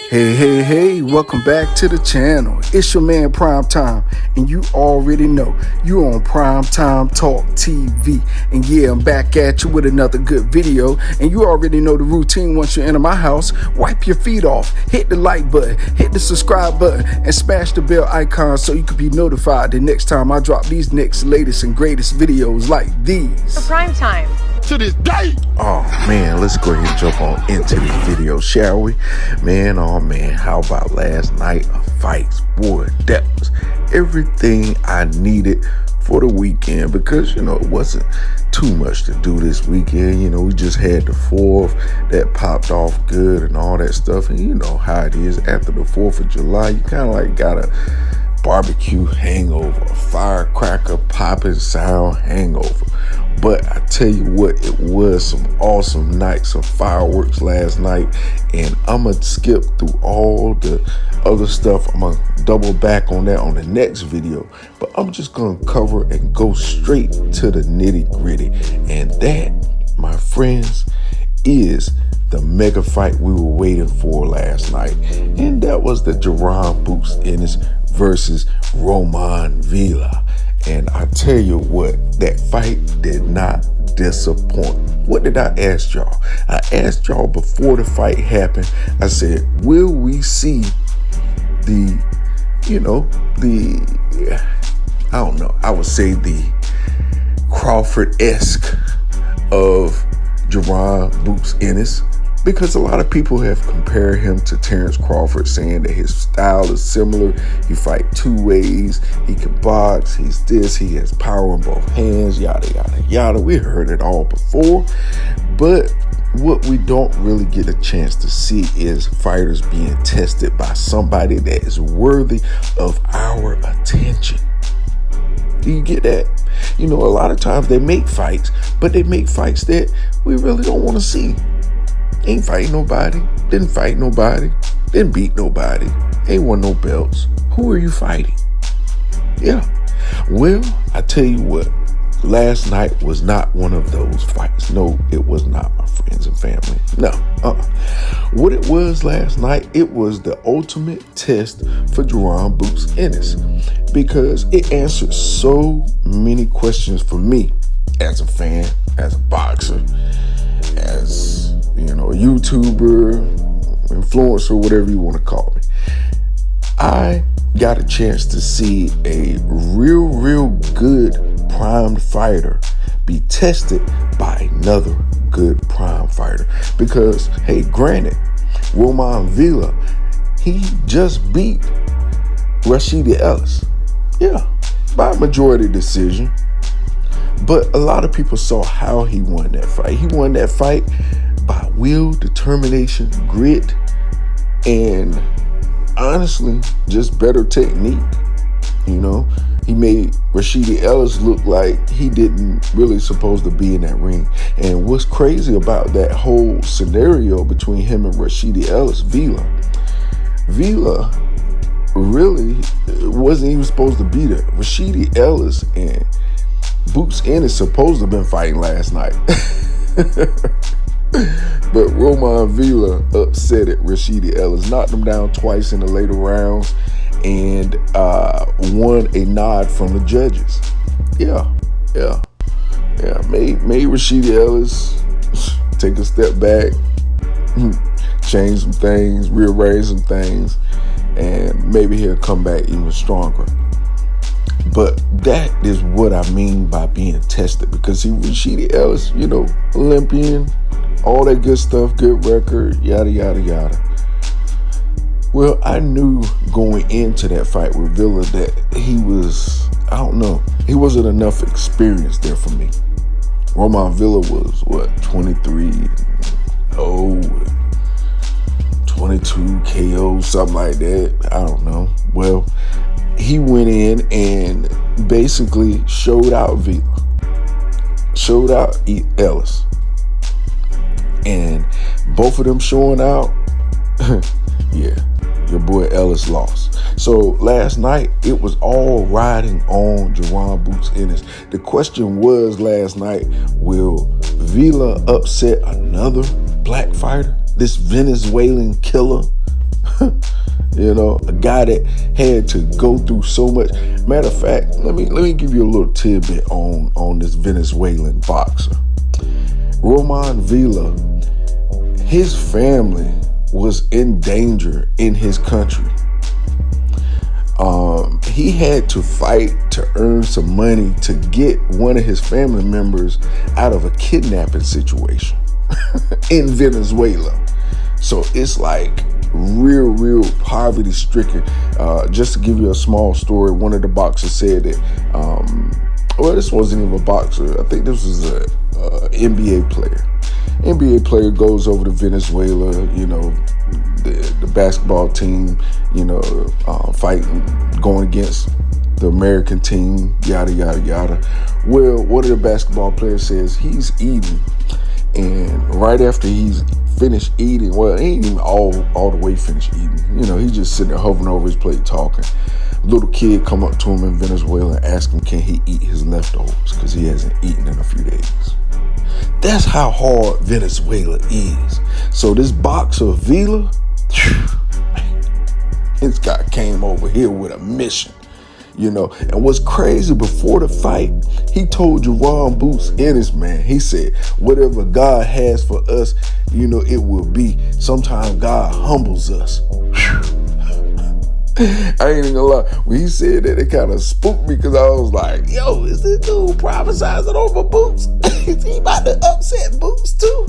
Hey, welcome back to the channel. It's your man Prime Time, and you already know you on PrimeTime Talk TV. And yeah, I'm back at you with another good video, and you already know the routine. Once you enter my house, wipe your feet off, hit the like button, hit the subscribe button, and smash the bell icon so you can be notified the next time I drop these next latest and greatest videos like these. For Prime Time. To this day. Oh man, let's go ahead and jump on into this video, shall we? Man, oh man, how about last night of fights? Boy, that was everything I needed for the weekend, because it wasn't too much to do this weekend. We just had the 4th that popped off good and all that stuff, and you know how it is after the 4th of July, you kind of like got a barbecue hangover, a firecracker popping sound hangover. But I tell you what, it was some awesome nights of fireworks last night, and I'm going to skip through all the other stuff. I'm going to double back on that on the next video, but I'm just going to cover and go straight to the nitty gritty. And that, my friends, is the mega fight we were waiting for last night. And that was the Jerron Boots Ennis versus Roman Villa. And I tell you what, that fight did not disappoint. What did I ask y'all? I asked y'all before the fight happened. I said, will we see I would say the Crawford-esque of Jerron Boots Ennis? Because a lot of people have compared him to Terrence Crawford, saying that his style is similar. He fight two ways. He can box. He's this. He has power in both hands. Yada, yada, yada. We heard it all before. But what we don't really get a chance to see is fighters being tested by somebody that is worthy of our attention. Do you get that? A lot of times they make fights, but they make fights that we really don't want to see. Ain't fighting nobody, didn't fight nobody, didn't beat nobody, ain't won no belts. Who are you fighting? Yeah. Well, I tell you what, last night was not one of those fights. No, it was not, my friends and family. No. What it was last night, it was the ultimate test for Jerron Boots Ennis, because it answered so many questions for me as a fan, as a boxer, as a YouTuber, influencer, whatever you want to call me. I got a chance to see a real good primed fighter be tested by another good prime fighter. Because, hey, granted, Roman Villa, he just beat Rashidi Ellis. Yeah, by majority decision. But a lot of people saw how he won that fight. He won that fight by will, determination, grit, and honestly, just better technique. He made Rashidi Ellis look like he didn't really supposed to be in that ring. And what's crazy about that whole scenario between him and Rashidi Ellis, Villa really wasn't even supposed to be there. Rashidi Ellis and Boots Ennis supposed to have been fighting last night. But Roman Villa upset it. Rashidi Ellis knocked him down twice in the later rounds and won a nod from the judges. Yeah. Made Rashidi Ellis take a step back, change some things, rearrange some things, and maybe he'll come back even stronger. But that is what I mean by being tested, because Rashidi Ellis, Olympian, all that good stuff, good record, yada, yada, yada. Well, I knew going into that fight with Villa that he wasn't enough experience there for me. Roman Villa was, 23-0, 22 KO, something like that. I don't know. Well, he went in and basically showed out Villa, showed out Ellis. And both of them showing out, yeah, your boy Ellis lost. So last night, it was all riding on Jerron Boots Ennis. The question was last night, will Villa upset another black fighter? This Venezuelan killer? You know, a guy that had to go through so much. Matter of fact, let me give you a little tidbit on this Venezuelan boxer. Roman Villa, his family was in danger in his country. He had to fight to earn some money to get one of his family members out of a kidnapping situation in Venezuela. So it's like real poverty stricken. Just to give you a small story, one of the boxers said that, well, this wasn't even a boxer. I think this was a NBA player. NBA player goes over to Venezuela, you know, the basketball team, you know, fighting, going against the American team, yada, yada, yada. Well, one of the basketball players says he's eating, and right after he's finished eating, well, he ain't even all the way finished eating. You know, he's just sitting there hovering over his plate talking. Little kid come up to him in Venezuela and ask him, can he eat his leftovers? Because he hasn't eaten in a few days. That's how hard Venezuela is. So this boxer Villa, this guy came over here with a mission, you know. And what's crazy, before the fight, he told Jerome Boots Ennis, man, he said, whatever God has for us, you know, it will be. Sometimes God humbles us. I ain't even gonna lie. When he said that, it kind of spooked me, because I was like, yo, is this dude prophesizing over Boots? Is he about to upset Boots too?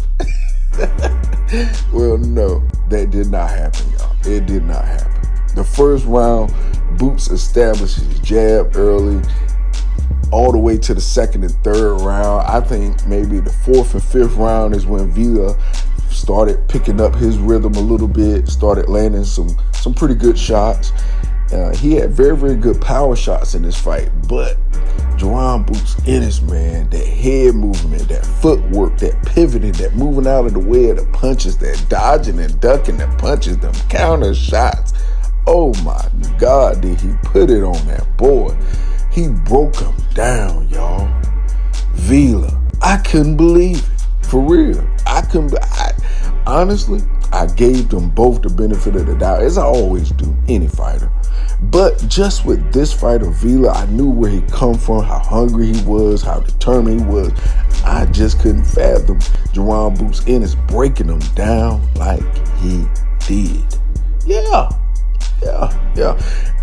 Well, no, that did not happen, y'all. It did not happen. The first round, Boots established his jab early, all the way to the second and third round. I think maybe the fourth and fifth round is when Villa started picking up his rhythm a little bit, started landing some pretty good shots. He had very good power shots in this fight, but Jerome Boots Ennis, man, that head movement, that footwork, that pivoting, that moving out of the way of the punches, that dodging and ducking the punches, them counter shots. Oh my God, did he put it on that boy. He broke him down, y'all. Villa, I couldn't believe it. For real. Honestly, I gave them both the benefit of the doubt, as I always do, any fighter. But just with this fighter, Villa, I knew where he come from, how hungry he was, how determined he was. I just couldn't fathom Jerome Boots Ennis breaking him down like he did. Yeah.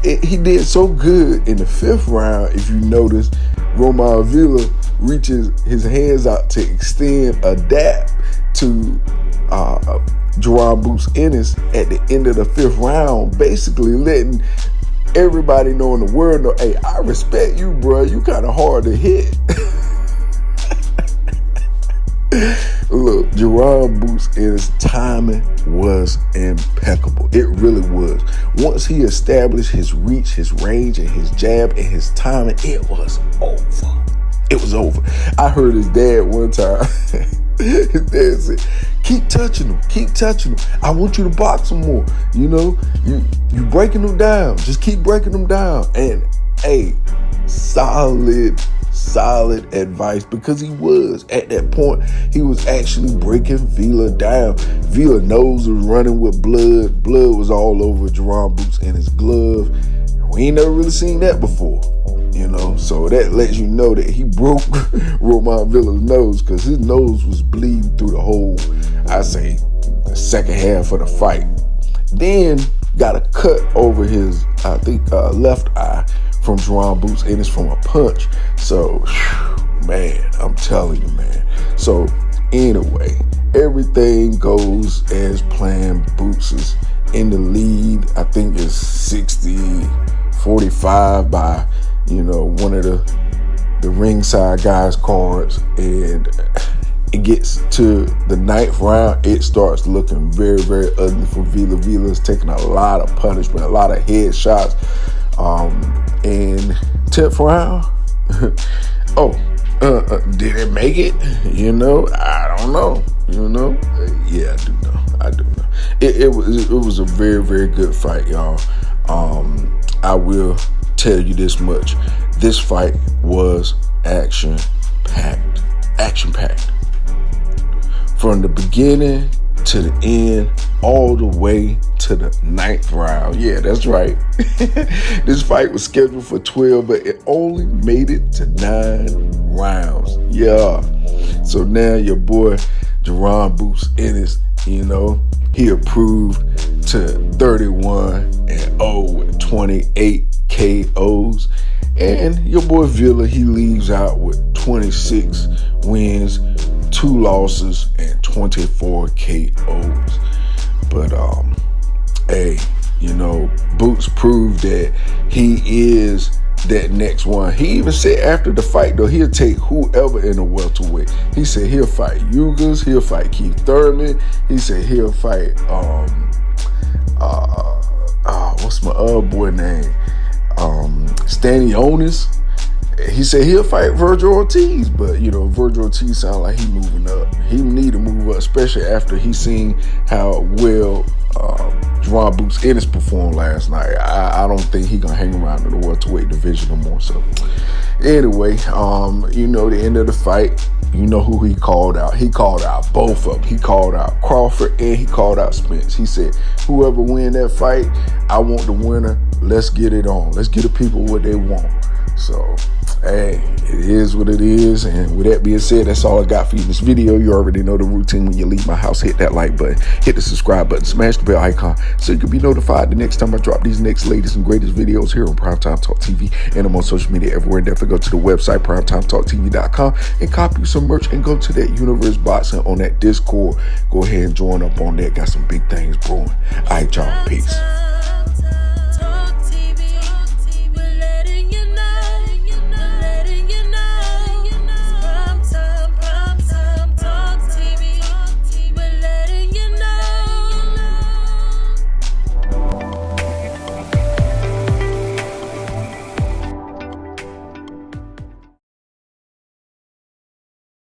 He did so good in the fifth round. If you notice, Roman Villa reaches his hands out to extend a dab to Jerome Boots Ennis at the end of the fifth round, basically letting everybody know in the world know, hey, I respect you, bro. You kind of hard to hit. Look, Jerome Boots Ennis' timing was impeccable. It really was. Once he established his reach, his range, and his jab and his timing, it was over. It was over. I heard his dad one time. His dad said, keep touching him. I want you to box him more. You know, you breaking him down. Just keep breaking him down. And hey, solid advice, because he was, at that point, he was actually breaking Villa down. Villa's nose was running with blood. Blood was all over Jerome Boots and his glove. We ain't never really seen that before, you know. So that lets you know that he broke Roman Villa's nose, because his nose was bleeding through the whole, I say, the second half of the fight. Then got a cut over his, I think, left eye from Jerome Boots Ennis from a punch. So, man, I'm telling you, man. So, anyway, everything goes as planned. Boots is in the lead. I think it's 60-45 by, you know, one of the ringside guys' cards. And it gets to the ninth round. It starts looking very ugly for Villa. Villa's taking a lot of punishment, a lot of head shots. In 10th round, did it make it? You know, I don't know. You know, yeah, I do know. It was a very good fight, y'all. I will tell you this much: this fight was action packed, from the beginning to the end, all the way to the 9th round. Yeah, that's right. This fight was scheduled for 12, but it only made it to 9 rounds. Yeah. So now your boy Jaron Boots Ennis, he approved to 31-0 with 28 KOs. And your boy Villa, he leaves out with 26 wins, 2 losses, and 24 KOs. But, hey, Boots proved that he is that next one. He even said after the fight, though, he'll take whoever in the welterweight. He said he'll fight Ugas, he'll fight Keith Thurman. He said he'll fight, what's my other boy name? Stanionis. He said he'll fight Virgil Ortiz, but Virgil Ortiz sound like he moving up. He need to move up, especially after he seen how well Jaron Boots Ennis performed last night. I don't think he gonna hang around in the welterweight division no more. So anyway, the end of the fight, who he called out. He called out both of them. He called out Crawford and he called out Spence. He said, whoever win that fight, I want the winner. Let's get it on. Let's get the people what they want. So, hey, it is what it is. And with that being said, that's all I got for you in this video. You already know the routine. When you leave my house, hit that like button, hit the subscribe button, smash the bell icon so you can be notified the next time I drop these next latest and greatest videos here on Primetime Talk TV. And I'm on social media everywhere. And definitely go to the website, PrimetimeTalkTV.com, and copy some merch and go to that Universe Boxing on that Discord. Go ahead and join up on that. Got some big things brewing. All right, y'all. Peace.